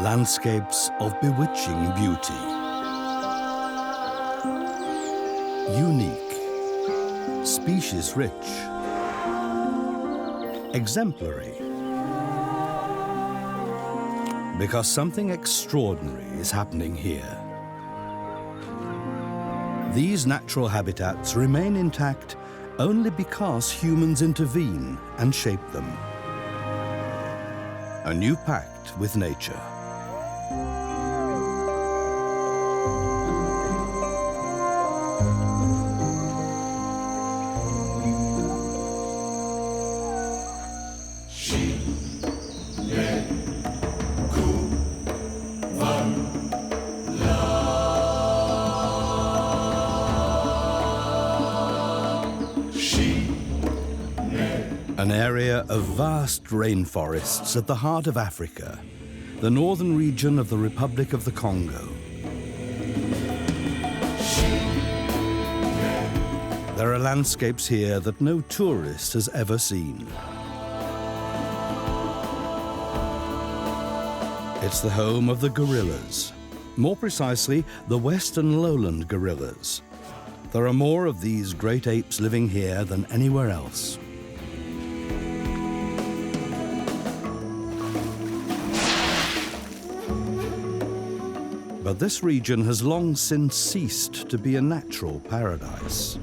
Landscapes of bewitching beauty. Unique, species-rich, exemplary. Because something extraordinary is happening here. These natural habitats remain intact only because humans intervene and shape them. A new pact with nature. An area of vast rainforests at the heart of Africa, the northern region of the Republic of the Congo. There are landscapes here that no tourist has ever seen. It's the home of the gorillas, more precisely, the western lowland gorillas. There are more of these great apes living here than anywhere else. But this region has long since ceased to be a natural paradise.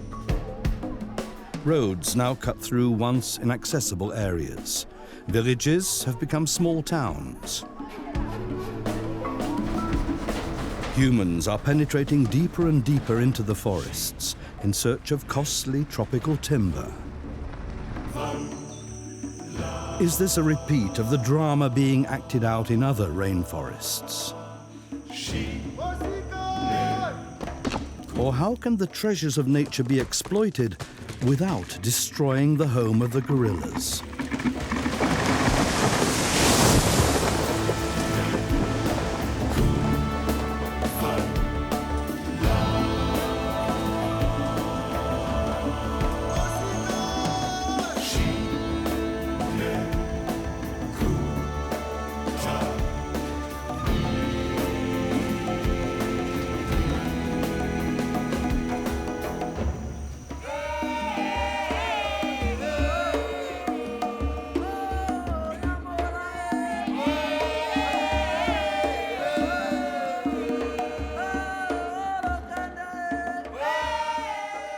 Roads now cut through once inaccessible areas. Villages have become small towns. Humans are penetrating deeper and deeper into the forests in search of costly tropical timber. Is this a repeat of the drama being acted out in other rainforests? Or how can the treasures of nature be exploited without destroying the home of the gorillas?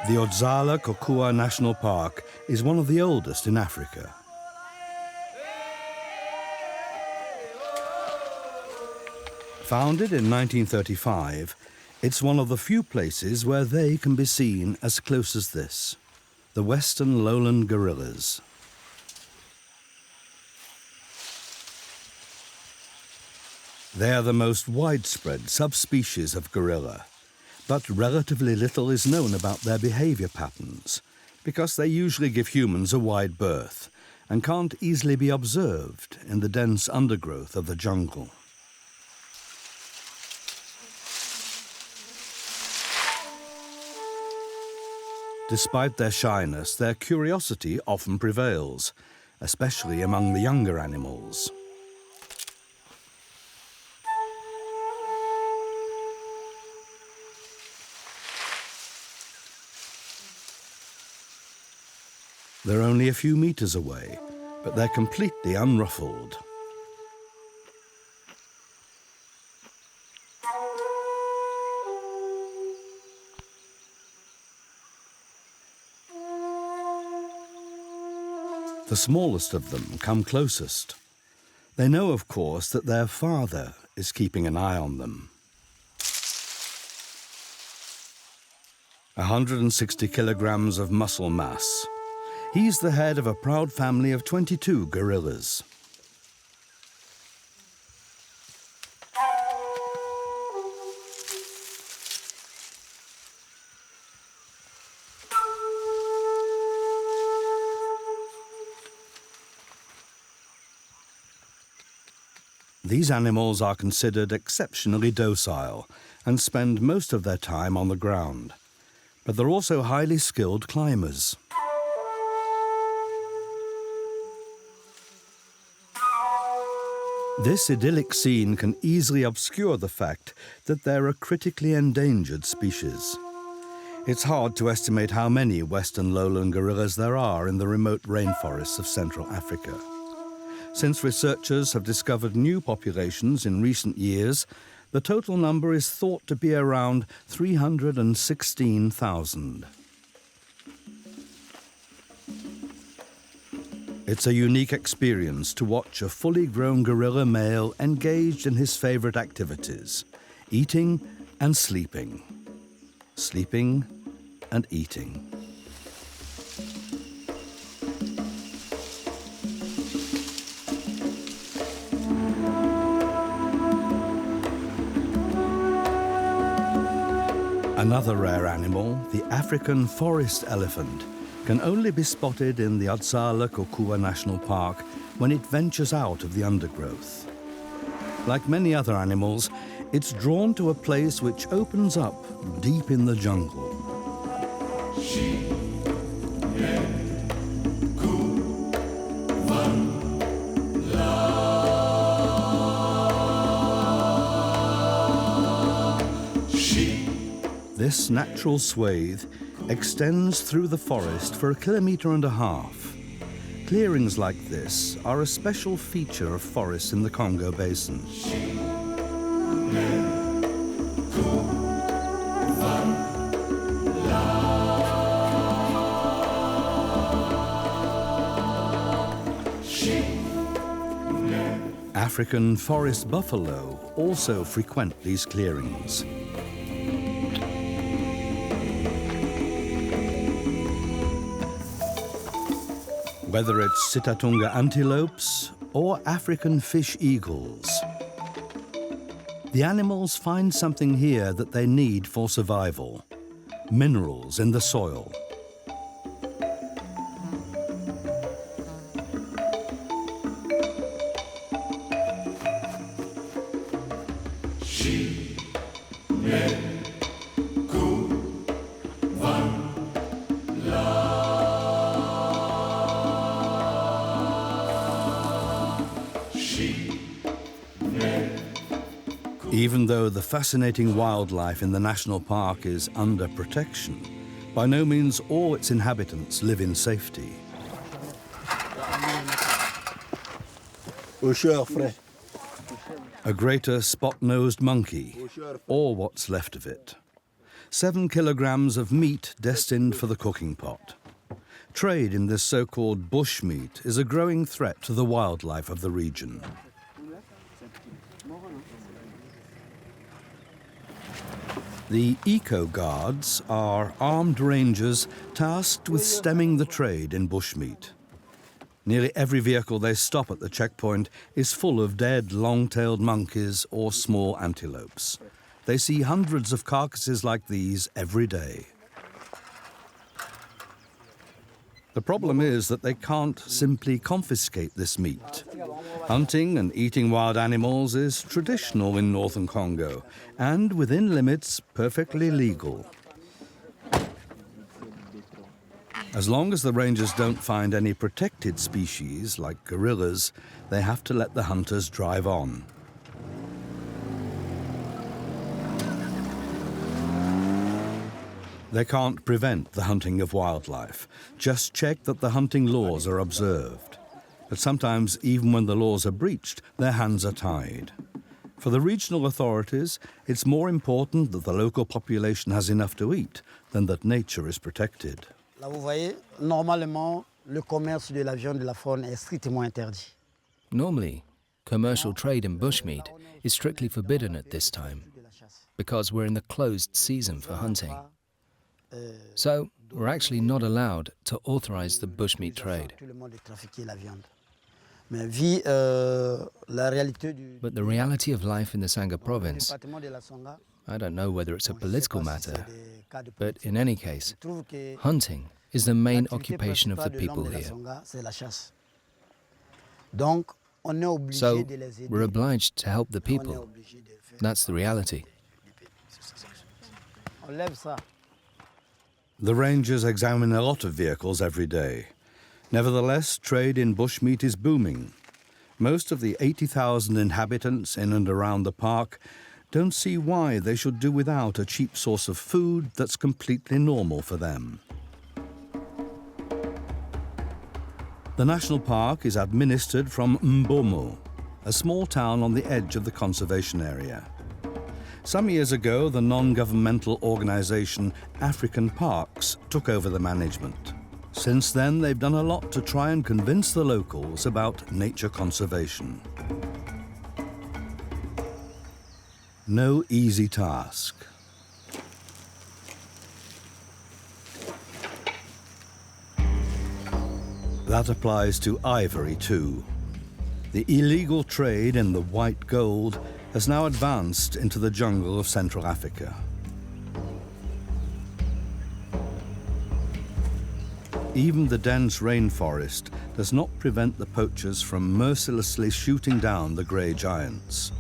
The Odzala-Kokua National Park is one of the oldest in Africa. Founded in 1935, it's one of the few places where they can be seen as close as this, the western lowland gorillas. They are the most widespread subspecies of gorilla. But relatively little is known about their behavior patterns, because they usually give humans a wide berth and can't easily be observed in the dense undergrowth of the jungle. Despite their shyness, their curiosity often prevails, especially among the younger animals. They're only a few meters away, but they're completely unruffled. The smallest of them come closest. They know, of course, that their father is keeping an eye on them. 160 kilograms of muscle mass. He's the head of a proud family of 22 gorillas. These animals are considered exceptionally docile and spend most of their time on the ground. But they're also highly skilled climbers. This idyllic scene can easily obscure the fact that they're a critically endangered species. It's hard to estimate how many western lowland gorillas there are in the remote rainforests of Central Africa. Since researchers have discovered new populations in recent years, the total number is thought to be around 316,000. It's a unique experience to watch a fully grown gorilla male engaged in his favorite activities, eating and sleeping, sleeping and eating. Another rare animal, the African forest elephant, can only be spotted in the Odzala-Kokua National Park when it ventures out of the undergrowth. Like many other animals, it's drawn to a place which opens up deep in the jungle. This natural swathe extends through the forest for 1.5 kilometers. Clearings like this are a special feature of forests in the Congo basin. African forest buffalo also frequent these clearings. Whether it's Sitatunga antelopes or African fish eagles, the animals find something here that they need for survival: minerals in the soil. Even though the fascinating wildlife in the national park is under protection, by no means all its inhabitants live in safety. A greater spot-nosed monkey, or what's left of it. 7 kilograms of meat destined for the cooking pot. Trade in this so-called bush meat is a growing threat to the wildlife of the region. The eco-guards are armed rangers tasked with stemming the trade in bushmeat. Nearly every vehicle they stop at the checkpoint is full of dead long-tailed monkeys or small antelopes. They see hundreds of carcasses like these every day. The problem is that they can't simply confiscate this meat. Hunting and eating wild animals is traditional in northern Congo and, within limits, perfectly legal. As long as the rangers don't find any protected species, like gorillas, they have to let the hunters drive on. They can't prevent the hunting of wildlife, just check that the hunting laws are observed. But sometimes, even when the laws are breached, their hands are tied. For the regional authorities, it's more important that the local population has enough to eat than that nature is protected. Là, vous voyez, normalement, le commerce de la viande de la faune est strictement interdit. Normally, commercial trade in bushmeat is strictly forbidden at this time because we're in the closed season for hunting. So, we're actually not allowed to authorize the bushmeat trade. But the reality of life in the Sangha province, I don't know whether it's a political matter, but in any case, hunting is the main occupation of the people here. So, we're obliged to help the people. That's the reality. The rangers examine a lot of vehicles every day. Nevertheless, trade in bushmeat is booming. Most of the 80,000 inhabitants in and around the park don't see why they should do without a cheap source of food that's completely normal for them. The national park is administered from Mbomo, a small town on the edge of the conservation area. Some years ago, the non-governmental organization African Parks took over the management. Since then, they've done a lot to try and convince the locals about nature conservation. No easy task. That applies to ivory too. The illegal trade in the white gold has now advanced into the jungle of Central Africa. Even the dense rainforest does not prevent the poachers from mercilessly shooting down the grey giants.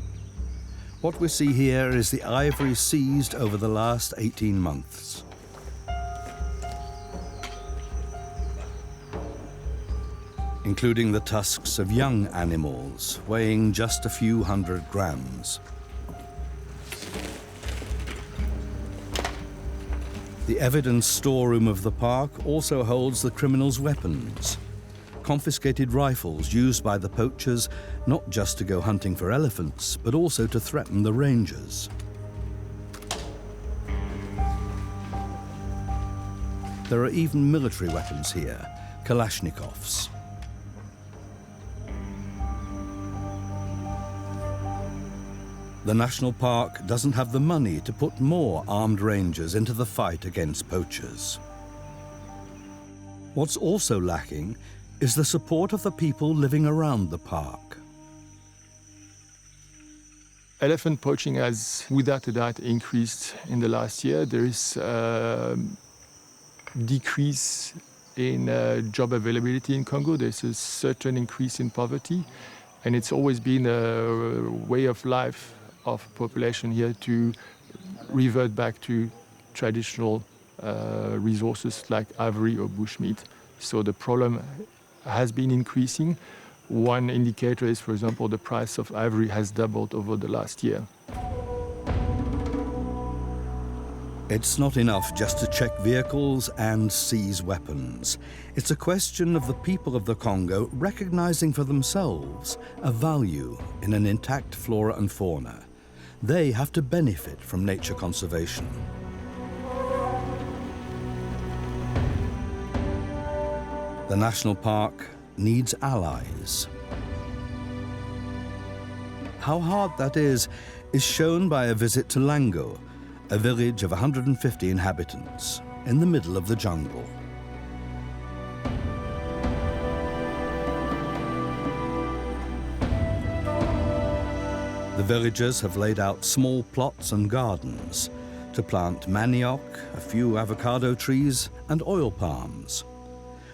What we see here is the ivory seized over the last 18 months. Including the tusks of young animals, weighing just a few hundred grams. The evidence storeroom of the park also holds the criminals' weapons. Confiscated rifles used by the poachers not just to go hunting for elephants, but also to threaten the rangers. There are even military weapons here, Kalashnikovs. The national park doesn't have the money to put more armed rangers into the fight against poachers. What's also lacking is the support of the people living around the park. Elephant poaching has, without a doubt, increased in the last year. There is a decrease in job availability in Congo. There's a certain increase in poverty, and it's always been a way of life of population here to revert back to traditional resources like ivory or bushmeat. So the problem has been increasing. One indicator is, for example, the price of ivory has doubled over the last year. It's not enough just to check vehicles and seize weapons. It's a question of the people of the Congo recognizing for themselves a value in an intact flora and fauna. They have to benefit from nature conservation. The national park needs allies. How hard that is shown by a visit to Lango, a village of 150 inhabitants in the middle of the jungle. The villagers have laid out small plots and gardens to plant manioc, a few avocado trees, and oil palms.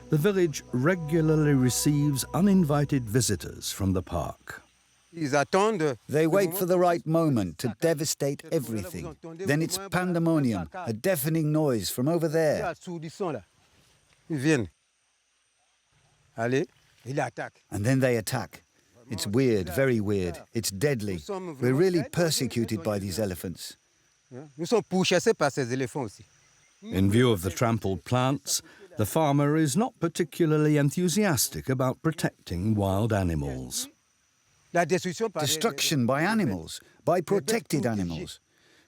The village regularly receives uninvited visitors from the park. They wait for the right moment to devastate everything. Then it's pandemonium, a deafening noise from over there. And then they attack. It's weird, very weird. It's deadly. We're really persecuted by these elephants. In view of the trampled plants, the farmer is not particularly enthusiastic about protecting wild animals. Destruction by animals, by protected animals.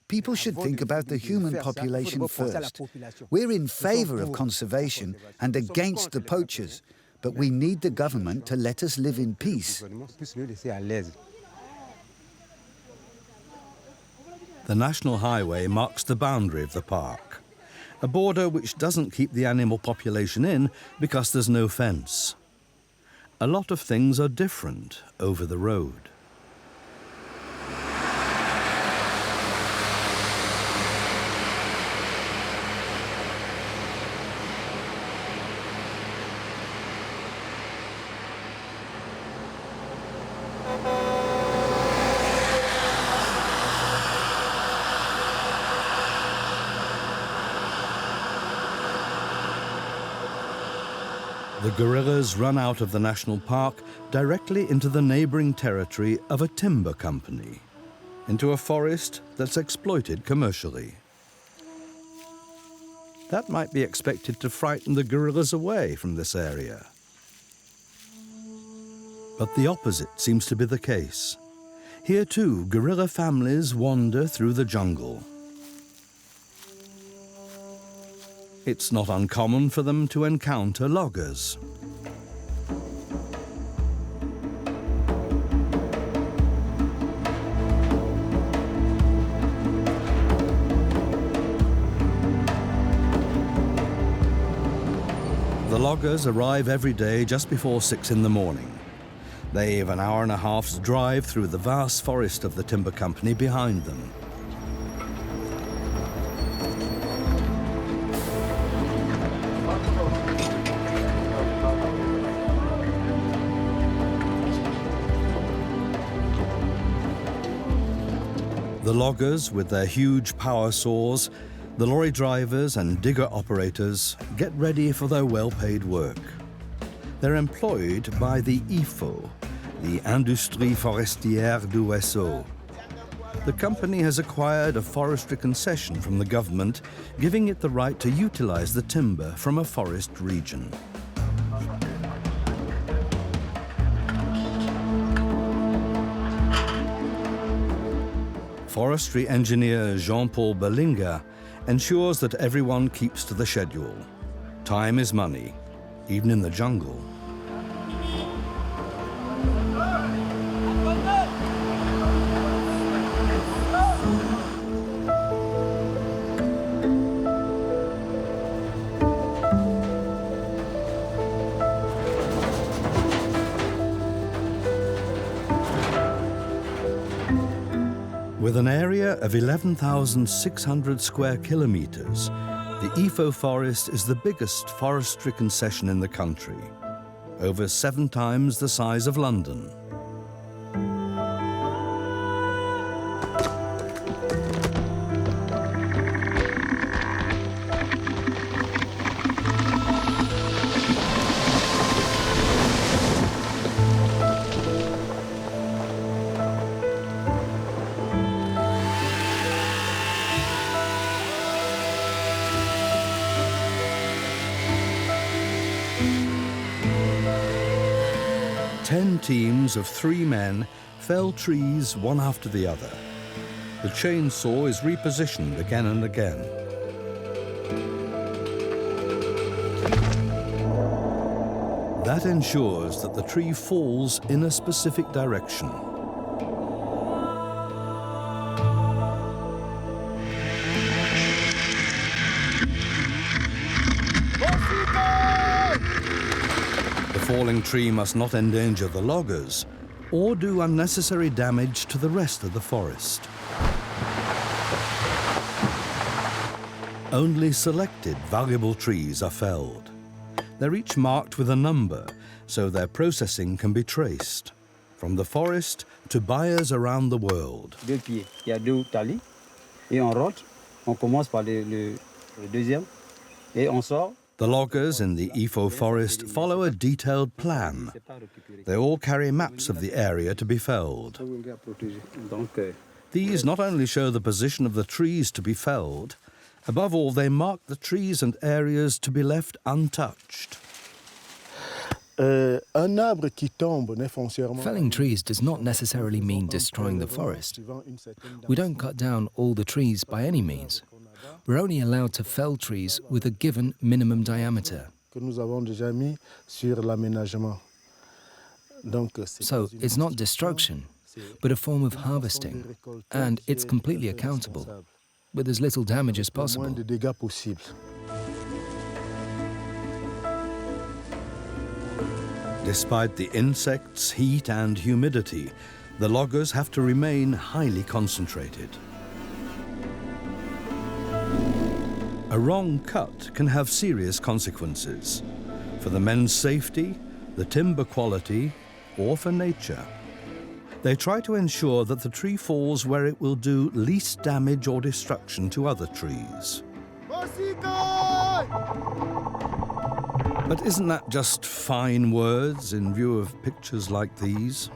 People should think about the human population first. We're in favor of conservation and against the poachers, but we need the government to let us live in peace. The national highway marks the boundary of the park, a border which doesn't keep the animal population in because there's no fence. A lot of things are different over the road. The the guerrillas run out of the national park directly into the neighboring territory of a timber company, into a forest that's exploited commercially. That might be expected to frighten the guerrillas away from this area. But the opposite seems to be the case. Here too, guerrilla families wander through the jungle. It's not uncommon for them to encounter loggers. The loggers arrive every day just before 6 in the morning. They have an hour and a half's drive through the vast forest of the timber company behind them. The loggers, with their huge power saws, the lorry drivers and digger operators get ready for their well-paid work. They're employed by the IFO, the Industrie Forestière du Ouest. The company has acquired a forestry concession from the government, giving it the right to utilize the timber from a forest region. Forestry engineer Jean-Paul Berlinga ensures that everyone keeps to the schedule. Time is money, even in the jungle. With an area of 11,600 square kilometers, the IFO forest is the biggest forestry concession in the country, over 7 times the size of London. Teams of 3 men fell trees one after the other. The chainsaw is repositioned again and again. That ensures that the tree falls in a specific direction. The falling tree must not endanger the loggers or do unnecessary damage to the rest of the forest. Only selected valuable trees are felled. They're each marked with a number, so their processing can be traced, from the forest to buyers around the world. 2 pieds, il y a 2 talis, et on rote. On commence par le deuxième, et on sort. The loggers in the IFO forest follow a detailed plan. They all carry maps of the area to be felled. These not only show the position of the trees to be felled, above all, they mark the trees and areas to be left untouched. Felling trees does not necessarily mean destroying the forest. We don't cut down all the trees by any means. We're only allowed to fell trees with a given minimum diameter. So it's not destruction, but a form of harvesting, and it's completely accountable, with as little damage as possible. Despite the insects, heat and humidity, the loggers have to remain highly concentrated. A wrong cut can have serious consequences for the men's safety, the timber quality, or for nature. They try to ensure that the tree falls where it will do least damage or destruction to other trees. But isn't that just fine words in view of pictures like these?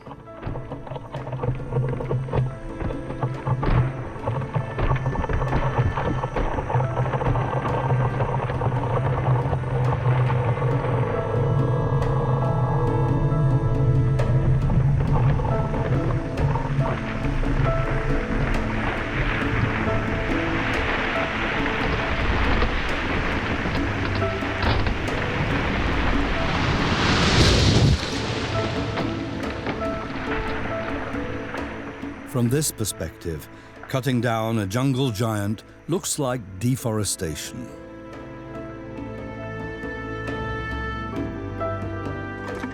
From this perspective, cutting down a jungle giant looks like deforestation.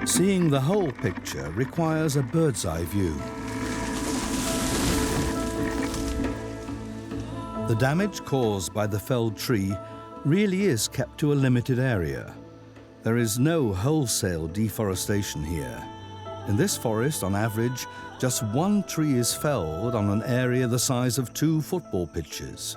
Seeing the whole picture requires a bird's-eye view. The damage caused by the felled tree really is kept to a limited area. There is no wholesale deforestation here. In this forest, on average, just one tree is felled on an area the size of 2 football pitches.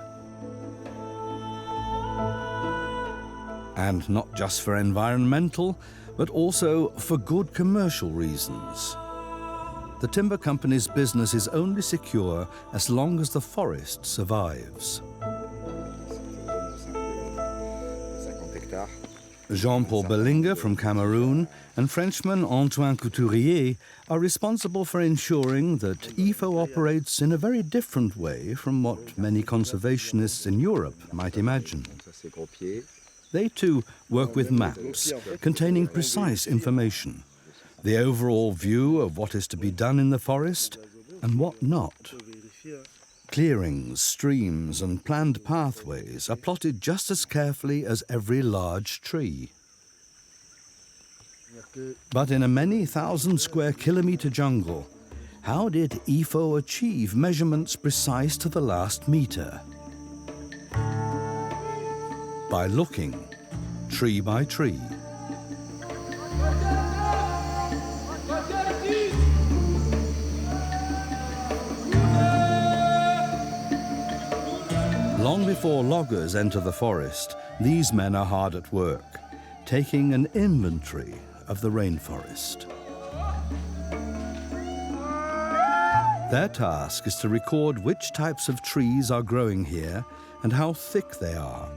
And not just for environmental, but also for good commercial reasons. The timber company's business is only secure as long as the forest survives. Jean-Paul Bellinger from Cameroon and Frenchman Antoine Couturier are responsible for ensuring that IFO operates in a very different way from what many conservationists in Europe might imagine. They too work with maps containing precise information, the overall view of what is to be done in the forest and what not. Clearings, streams and planned pathways are plotted just as carefully as every large tree. But in a many thousand square kilometre jungle, how did IFO achieve measurements precise to the last metre? By looking, tree by tree. Long before loggers enter the forest, these men are hard at work, taking an inventory of the rainforest. Their task is to record which types of trees are growing here and how thick they are.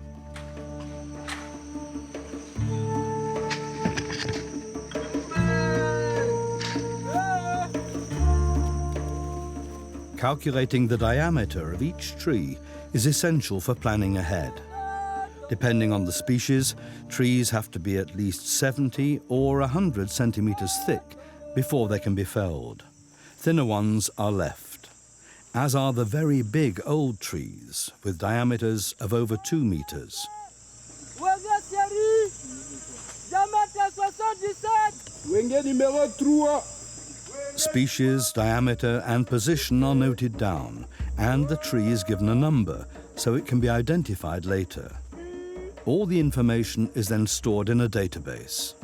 Calculating the diameter of each tree is essential for planning ahead. Depending on the species, trees have to be at least 70 or 100 centimeters thick before they can be felled. Thinner ones are left, as are the very big old trees with diameters of over 2 meters. Species, diameter and position are noted down, and the tree is given a number so it can be identified later. All the information is then stored in a database.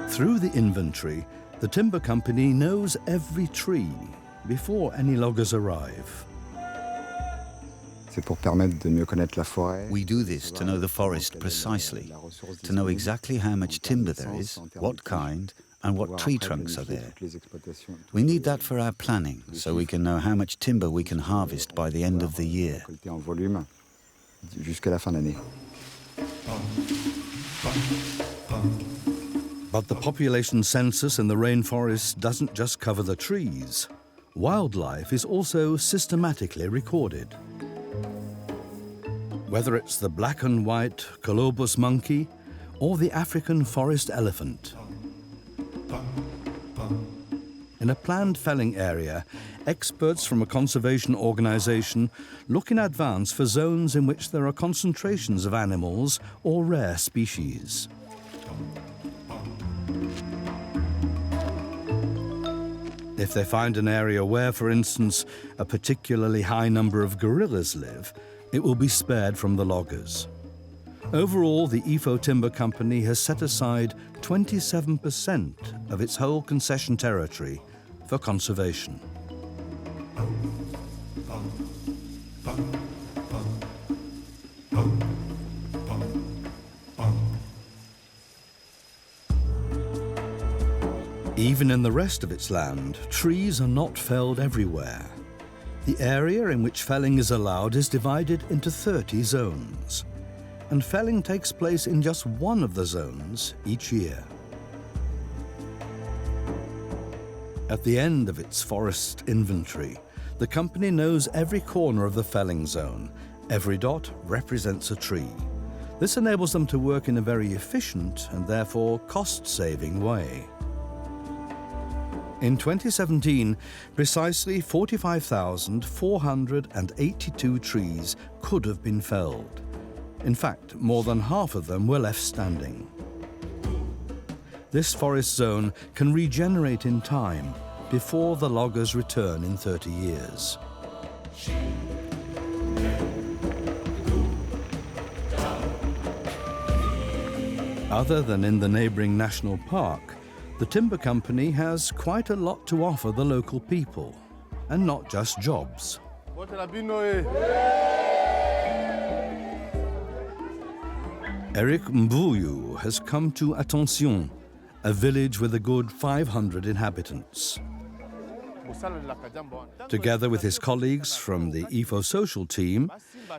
Through the inventory, the timber company knows every tree before any loggers arrive. We do this to know the forest precisely, to know exactly how much timber there is, what kind, and what tree trunks are there. We need that for our planning, so we can know how much timber we can harvest by the end of the year. But the population census in the rainforest doesn't just cover the trees. Wildlife is also systematically recorded. Whether it's the black and white colobus monkey or the African forest elephant. In a planned felling area, experts from a conservation organization look in advance for zones in which there are concentrations of animals or rare species. If they find an area where, for instance, a particularly high number of gorillas live, it will be spared from the loggers. Overall, the IFO Timber Company has set aside 27% of its whole concession territory for conservation. Even in the rest of its land, trees are not felled everywhere. The area in which felling is allowed is divided into 30 zones, and felling takes place in just one of the zones each year. At the end of its forest inventory, the company knows every corner of the felling zone. Every dot represents a tree. This enables them to work in a very efficient and therefore cost-saving way. In 2017, precisely 45,482 trees could have been felled. In fact, more than half of them were left standing. This forest zone can regenerate in time before the loggers return in 30 years. Other than in the neighboring national park, the timber company has quite a lot to offer the local people, and not just jobs. Eric Mbuyu has come to Attention, a village with a good 500 inhabitants. Together with his colleagues from the IFO social team,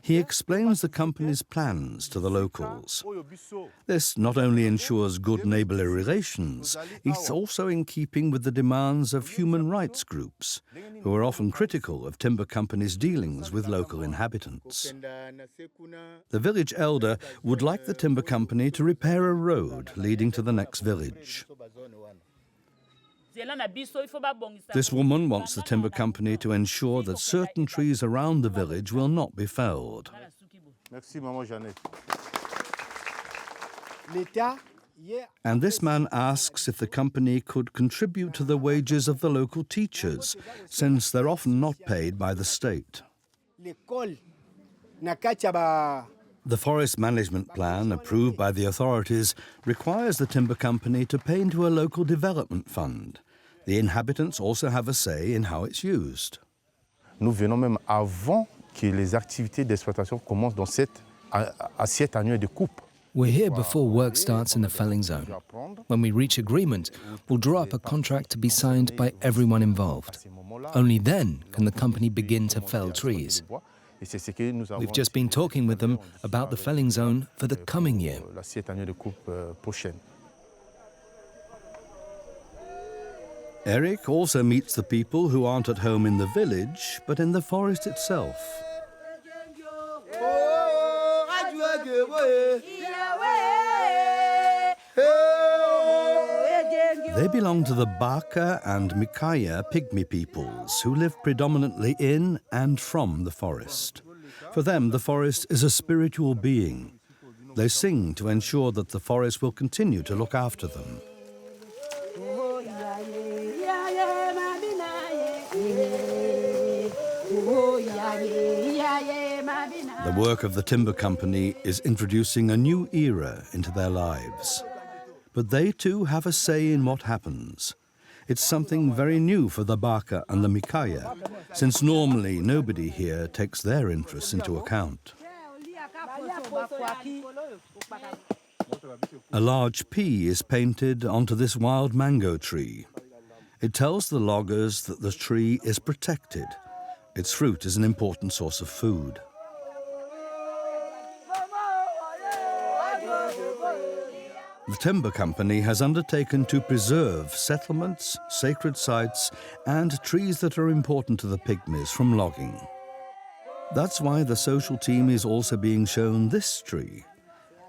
he explains the company's plans to the locals. This not only ensures good neighborly relations, it's also in keeping with the demands of human rights groups, who are often critical of timber companies' dealings with local inhabitants. The village elder would like the timber company to repair a road leading to the next village. This woman wants the timber company to ensure that certain trees around the village will not be felled. And this man asks if the company could contribute to the wages of the local teachers, since they're often not paid by the state. The forest management plan approved by the authorities requires the timber company to pay into a local development fund. The inhabitants also have a say in how it's used. Nous venons même avant que les activités d'exploitation commencent dans cette assiette annuelle de coupe. We're here before work starts in the felling zone. When we reach agreement, we'll draw up a contract to be signed by everyone involved. Only then can the company begin to fell trees. We've just been talking with them about the felling zone for the coming year. Eric also meets the people who aren't at home in the village, but in the forest itself. They belong to the Baka and Mikaya pygmy peoples who live predominantly in and from the forest. For them, the forest is a spiritual being. They sing to ensure that the forest will continue to look after them. The work of the timber company is introducing a new era into their lives. But they too have a say in what happens. It's something very new for the Baka and the Mikaya, since normally nobody here takes their interests into account. A large P is painted onto this wild mango tree. It tells the loggers that the tree is protected. Its fruit is an important source of food. The timber company has undertaken to preserve settlements, sacred sites, and trees that are important to the pygmies from logging. That's why the social team is also being shown this tree.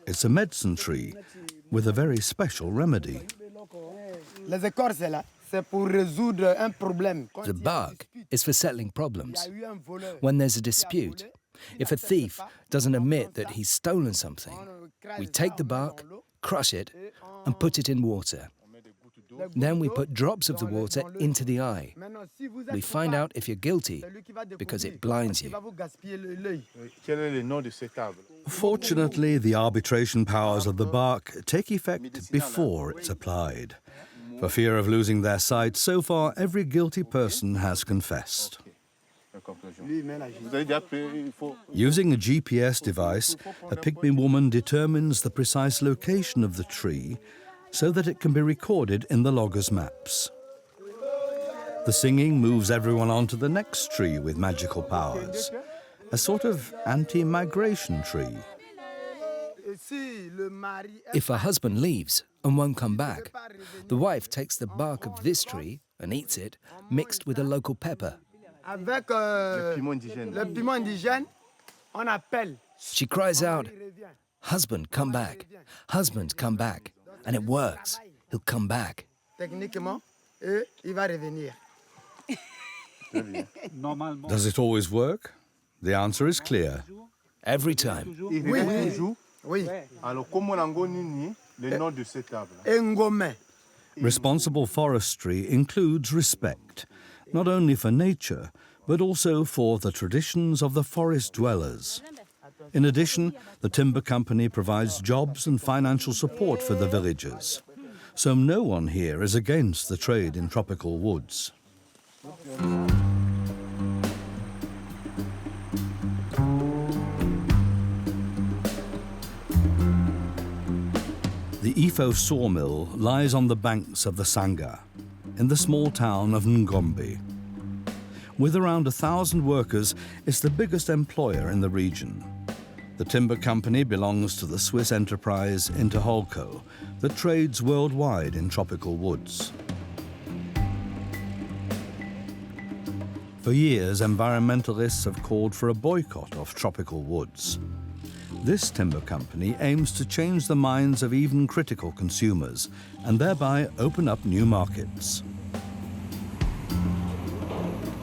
It's a medicine tree with a very special remedy. The bark is for settling problems. When there's a dispute, if a thief doesn't admit that he's stolen something, we take the bark, crush it, and put it in water. Then we put drops of the water into the eye. We find out if you're guilty because it blinds you. Fortunately, the arbitration powers of the bark take effect before it's applied. For fear of losing their sight, so far every guilty person has confessed. Using a GPS device, a Pygmy woman determines the precise location of the tree so that it can be recorded in the logger's maps. The singing moves everyone on to the next tree with magical powers, a sort of anti-migration tree. If a husband leaves and won't come back, the wife takes the bark of this tree and eats it, mixed with a local pepper. She cries out, "Husband, come back! Husband, come back!" And it works. He'll come back. Does it always work? The answer is clear. Every time. Responsible forestry includes respect, not only for nature, but also for the traditions of the forest dwellers. In addition, the timber company provides jobs and financial support for the villagers. So no one here is against the trade in tropical woods. The Ifo sawmill lies on the banks of the Sanga, in the small town of Ngombe. With around 1,000 workers, it's the biggest employer in the region. The timber company belongs to the Swiss enterprise Interholco that trades worldwide in tropical woods. For years, environmentalists have called for a boycott of tropical woods. This timber company aims to change the minds of even critical consumers and thereby open up new markets.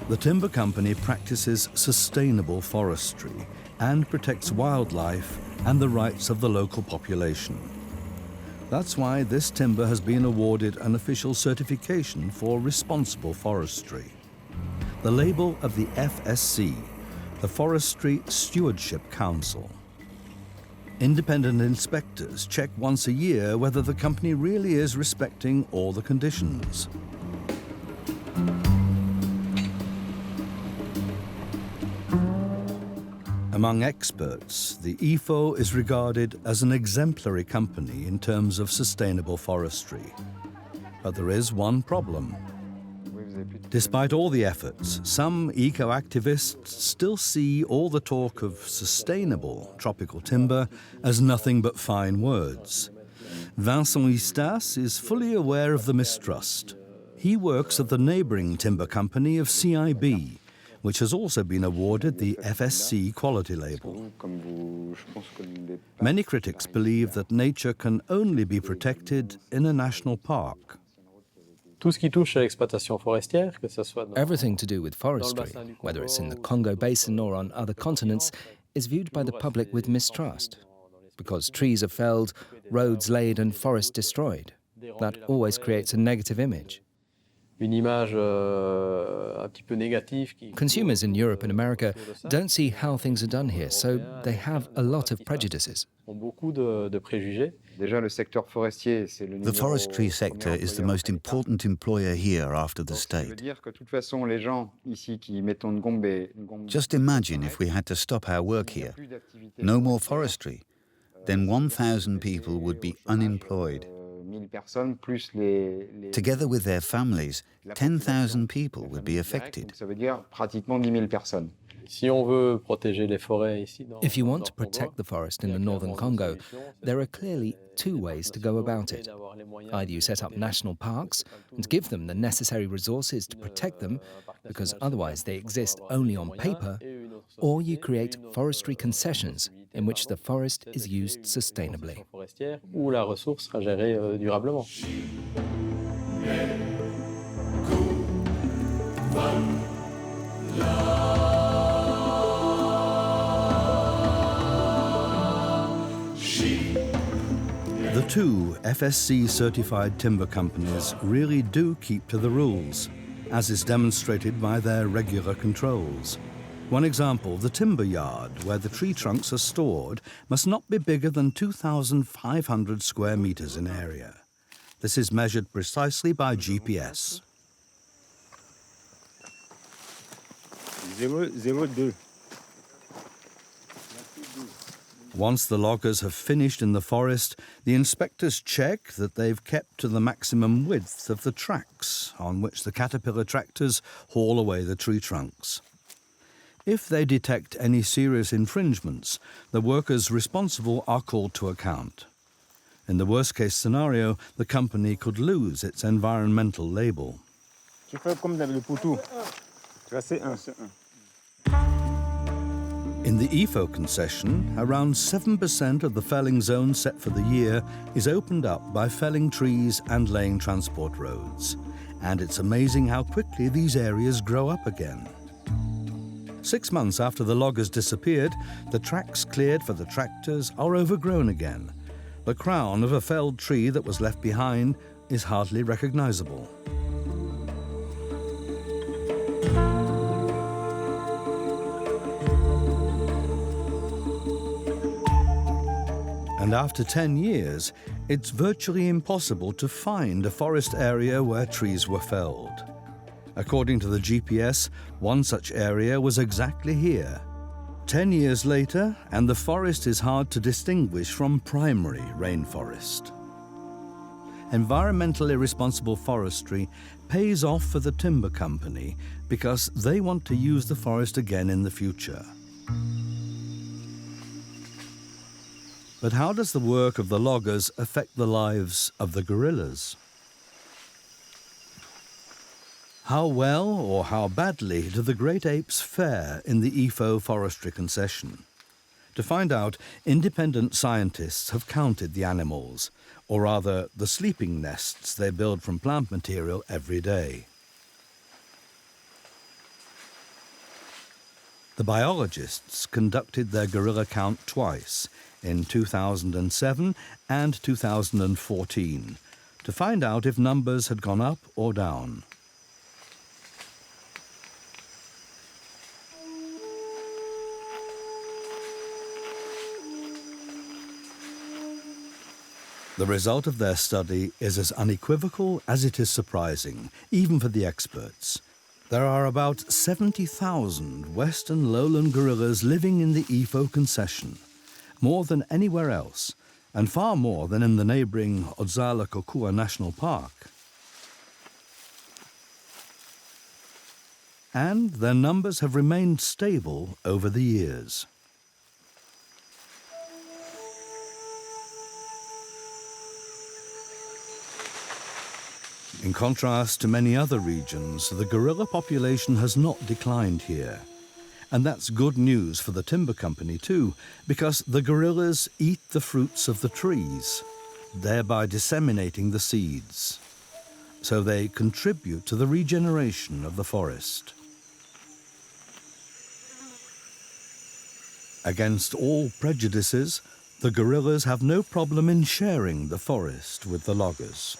The timber company practices sustainable forestry and protects wildlife and the rights of the local population. That's why this timber has been awarded an official certification for responsible forestry. The label of the FSC, the Forestry Stewardship Council. Independent inspectors check once a year whether the company really is respecting all the conditions. Among experts, the Ifo is regarded as an exemplary company in terms of sustainable forestry. But there is one problem. Despite all the efforts, some eco-activists still see all the talk of sustainable tropical timber as nothing but fine words. Vincent Eustace is fully aware of the mistrust. He works at the neighboring timber company of CIB, which has also been awarded the FSC quality label. Many critics believe that nature can only be protected in a national park. Everything to do with forestry, whether it's in the Congo basin or on other continents, is viewed by the public with mistrust. Because trees are felled, roads laid and forests destroyed. That always creates a negative image. Consumers in Europe and America don't see how things are done here, so they have a lot of prejudices. The forestry sector is the most important employer here after the state. Just imagine if we had to stop our work here. No more forestry. Then 1,000 people would be unemployed. Together with their families, 10,000 people would be affected. If you want to protect the forest in the northern Congo, there are clearly two ways to go about it. Either you set up national parks and give them the necessary resources to protect them, because otherwise they exist only on paper, or you create forestry concessions in which the forest is used sustainably. The two FSC-certified timber companies really do keep to the rules, as is demonstrated by their regular controls. One example, the timber yard, where the tree trunks are stored, must not be bigger than 2,500 square meters in area. This is measured precisely by GPS. 002. Once the loggers have finished in the forest, the inspectors check that they've kept to the maximum width of the tracks on which the caterpillar tractors haul away the tree trunks. If they detect any serious infringements, the workers responsible are called to account. In the worst-case scenario, the company could lose its environmental label. Tu fais comme dans le poutou. Tracé 1. In the EFO concession, around 7% of the felling zone set for the year is opened up by felling trees and laying transport roads. And it's amazing how quickly these areas grow up again. 6 months after the loggers disappeared, the tracks cleared for the tractors are overgrown again. The crown of a felled tree that was left behind is hardly recognizable. And after 10 years, it's virtually impossible to find a forest area where trees were felled. According to the GPS, one such area was exactly here. 10 years later, and the forest is hard to distinguish from primary rainforest. Environmentally responsible forestry pays off for the timber company because they want to use the forest again in the future. But how does the work of the loggers affect the lives of the gorillas? How well or how badly do the great apes fare in the EFO forestry concession? To find out, independent scientists have counted the animals, or rather the sleeping nests they build from plant material every day. The biologists conducted their gorilla count twice, in 2007 and 2014, to find out if numbers had gone up or down. The result of their study is as unequivocal as it is surprising, even for the experts. There are about 70,000 western lowland gorillas living in the EFO concession, more than anywhere else, and far more than in the neighboring Odzala-Kokua National Park. And their numbers have remained stable over the years. In contrast to many other regions, the gorilla population has not declined here. And that's good news for the timber company too, because the gorillas eat the fruits of the trees, thereby disseminating the seeds. So they contribute to the regeneration of the forest. Against all prejudices, the gorillas have no problem in sharing the forest with the loggers.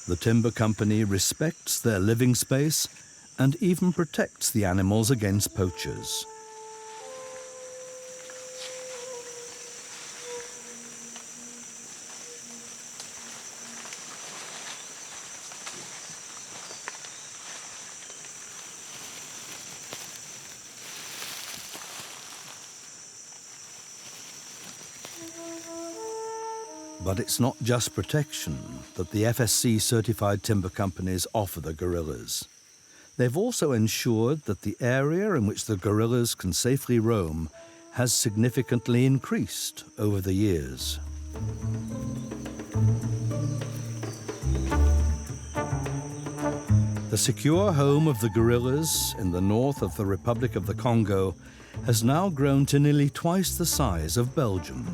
The timber company respects their living space and even protects the animals against poachers. But it's not just protection that the FSC-certified timber companies offer the gorillas. They've also ensured that the area in which the gorillas can safely roam has significantly increased over the years. The secure home of the gorillas in the north of the Republic of the Congo has now grown to nearly twice the size of Belgium.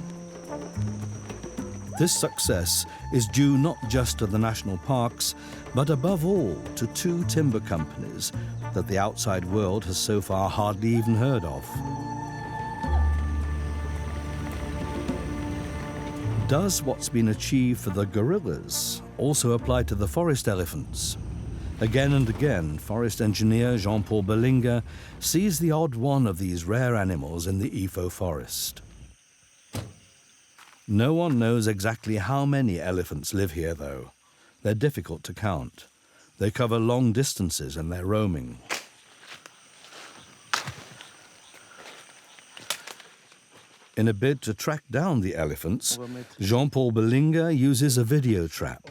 This success is due not just to the national parks, but above all to two timber companies that the outside world has so far hardly even heard of. Does what's been achieved for the gorillas also apply to the forest elephants? Again and again, forest engineer Jean-Paul Berlinga sees the odd one of these rare animals in the EFO forest. No one knows exactly how many elephants live here, though. They're difficult to count. They cover long distances and they're roaming. In a bid to track down the elephants, Jean-Paul Belinga uses a video trap.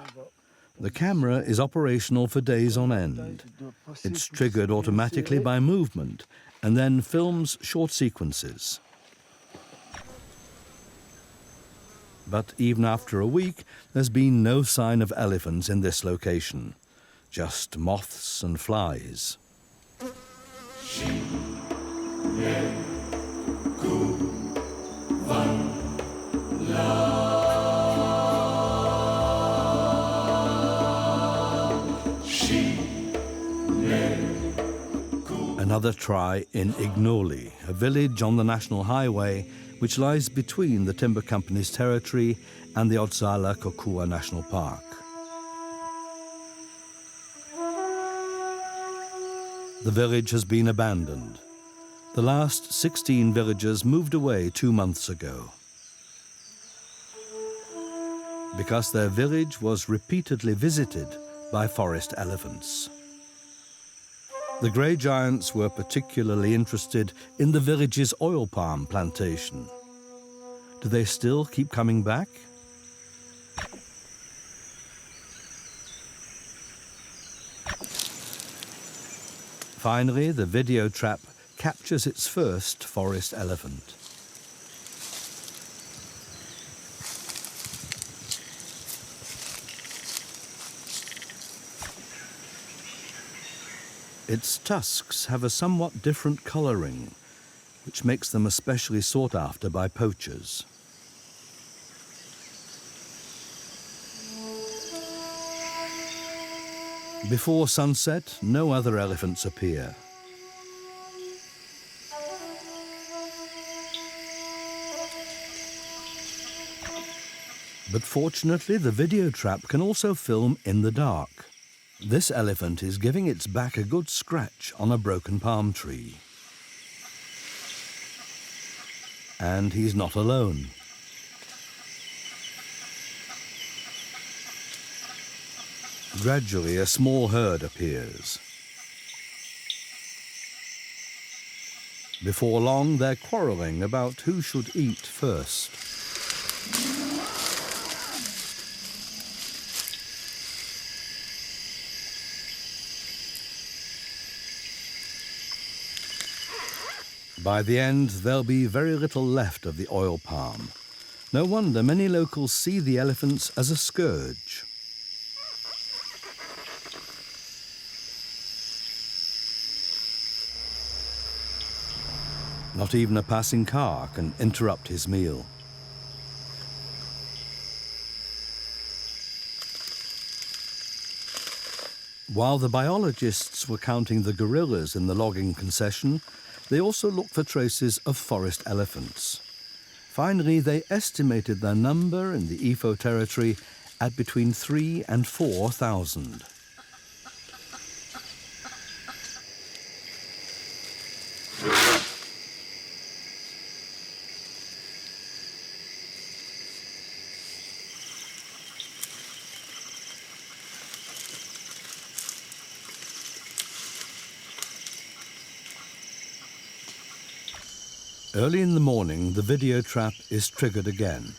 The camera is operational for days on end. It's triggered automatically by movement and then films short sequences. But even after a week, there's been no sign of elephants in this location, just moths and flies. Another try in Ignoli, a village on the national highway which lies between the timber company's territory and the Otsala-Kokua National Park. The village has been abandoned. The last 16 villagers moved away 2 months ago because their village was repeatedly visited by forest elephants. The grey giants were particularly interested in the village's oil palm plantation. Do they still keep coming back? Finally, the video trap captures its first forest elephant. Its tusks have a somewhat different colouring, which makes them especially sought after by poachers. Before sunset, no other elephants appear. But fortunately, the video trap can also film in the dark. This elephant is giving its back a good scratch on a broken palm tree. And he's not alone. Gradually, a small herd appears. Before long, they're quarreling about who should eat first. By the end, there'll be very little left of the oil palm. No wonder many locals see the elephants as a scourge. Not even a passing car can interrupt his meal. While the biologists were counting the gorillas in the logging concession, they also looked for traces of forest elephants. Finally, they estimated their number in the Ifo territory at between 3,000 and 4,000. Early in the morning, the video trap is triggered again.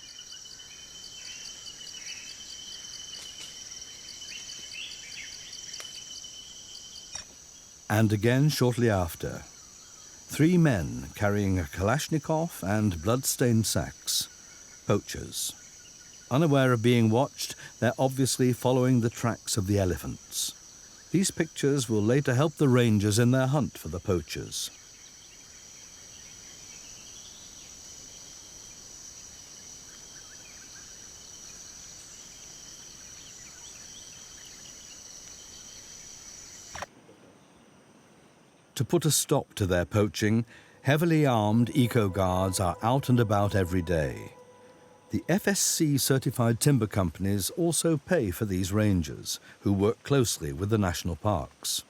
And again shortly after. 3 men carrying a Kalashnikov and blood-stained sacks. Poachers. Unaware of being watched, they're obviously following the tracks of the elephants. These pictures will later help the rangers in their hunt for the poachers. To put a stop to their poaching, heavily armed eco-guards are out and about every day. The FSC-certified timber companies also pay for these rangers, who work closely with the national parks.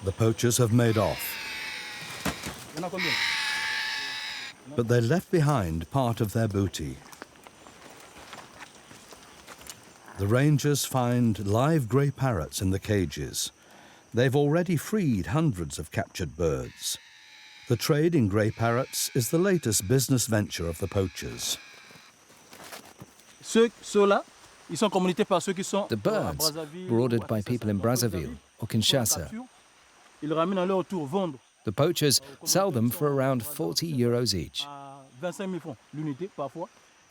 The poachers have made off. But they left behind part of their booty. The rangers find live grey parrots in the cages. They've already freed hundreds of captured birds. The trade in grey parrots is the latest business venture of the poachers. The birds were ordered by people in Brazzaville or Kinshasa. The poachers sell them for around 40 euros each.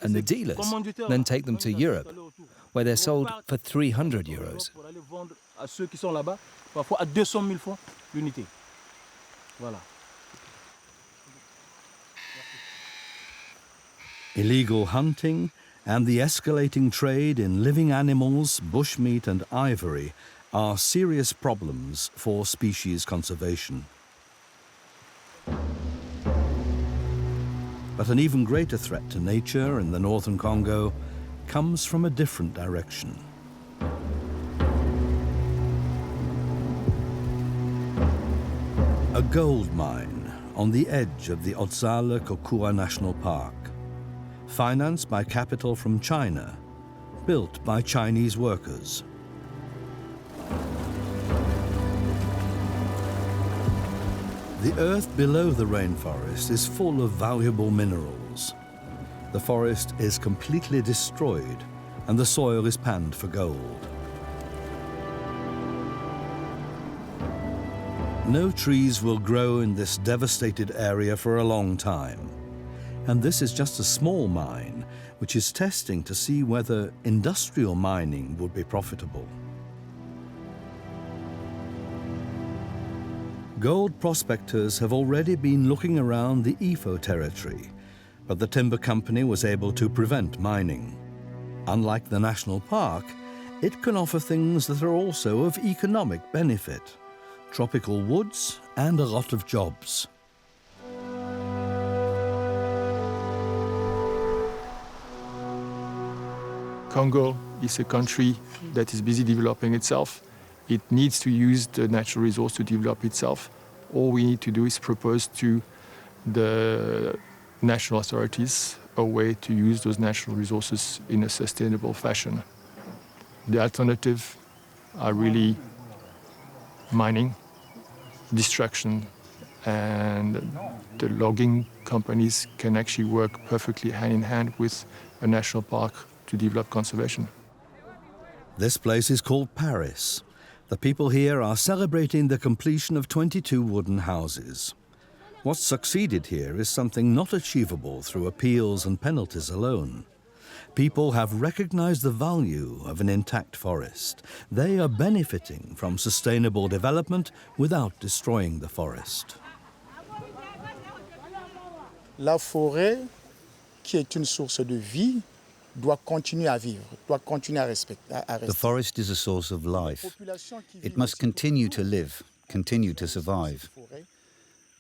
And the dealers then take them to Europe, where they're sold for 300 euros. Illegal hunting and the escalating trade in living animals, bushmeat and ivory are serious problems for species conservation. But an even greater threat to nature in the northern Congo comes from a different direction. A gold mine on the edge of the Otsala-Kokura National Park, financed by capital from China, built by Chinese workers. The earth below the rainforest is full of valuable minerals. The forest is completely destroyed and the soil is panned for gold. No trees will grow in this devastated area for a long time. And this is just a small mine, which is testing to see whether industrial mining would be profitable. Gold prospectors have already been looking around the Ifo territory, but the timber company was able to prevent mining. Unlike the national park, it can offer things that are also of economic benefit: tropical woods and a lot of jobs. Congo is a country that is busy developing itself. It needs to use the natural resource to develop itself. All we need to do is propose to the national authorities a way to use those natural resources in a sustainable fashion. The alternative are really mining, destruction, and the logging companies can actually work perfectly hand in hand with a national park to develop conservation. This place is called Paris. The people here are celebrating the completion of 22 wooden houses. What's succeeded here is something not achievable through appeals and penalties alone. People have recognized the value of an intact forest. They are benefiting from sustainable development without destroying the forest. La forêt, qui est une source de vie, doit continuer à vivre, doit continuer à rester. The forest is a source of life. It must continue to live, continue to survive.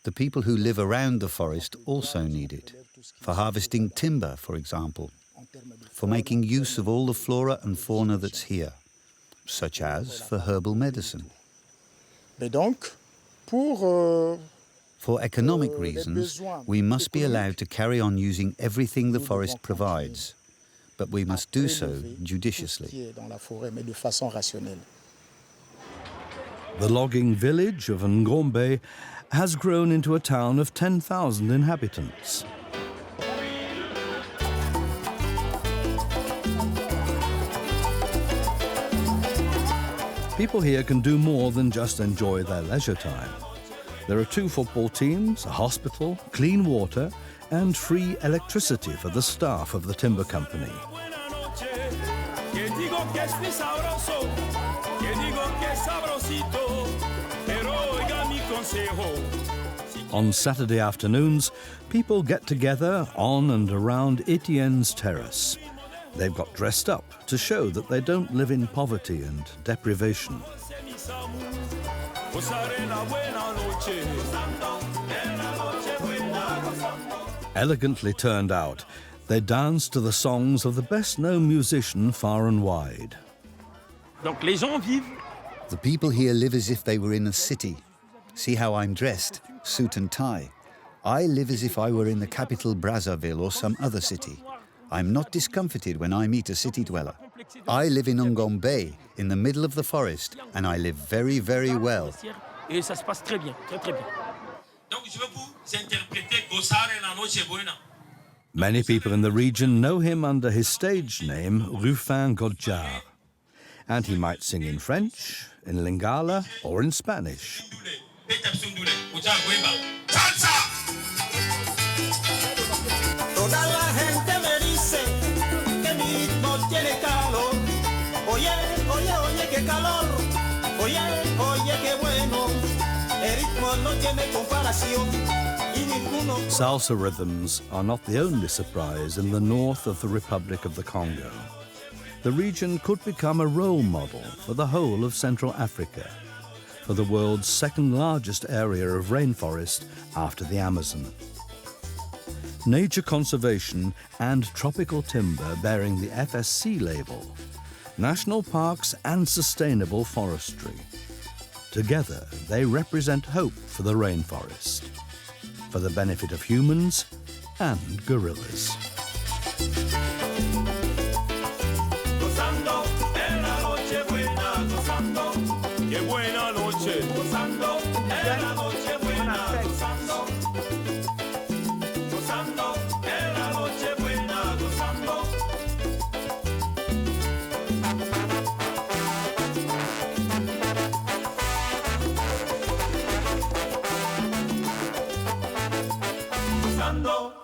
The people who live around the forest also need it, for harvesting timber, for example, for making use of all the flora and fauna that's here, such as for herbal medicine. Mais donc, pour For economic reasons, we must be allowed to carry on using everything the forest provides, but we must do so judiciously. The logging village of Ngombe has grown into a town of 10,000 inhabitants. People here can do more than just enjoy their leisure time. There are 2 football teams, a hospital, clean water, and free electricity for the staff of the timber company. On Saturday afternoons, people get together on and around Etienne's terrace. They've got dressed up to show that they don't live in poverty and deprivation. Elegantly turned out, they dance to the songs of the best-known musician far and wide. The people here live as if they were in a city. See how I'm dressed, suit and tie. I live as if I were in the capital Brazzaville or some other city. I'm not discomfited when I meet a city dweller. I live in Ngombe, in the middle of the forest, and I live very, very well. Many people in the region know him under his stage name, Rufin Godjar. And he might sing in French, in Lingala, or in Spanish. Salsa rhythms are not the only surprise in the north of the Republic of the Congo. The region could become a role model for the whole of Central Africa, for the world's second largest area of rainforest after the Amazon. Nature conservation and tropical timber bearing the FSC label, national parks and sustainable forestry. Together, they represent hope for the rainforest, for the benefit of humans and gorillas. Gozando.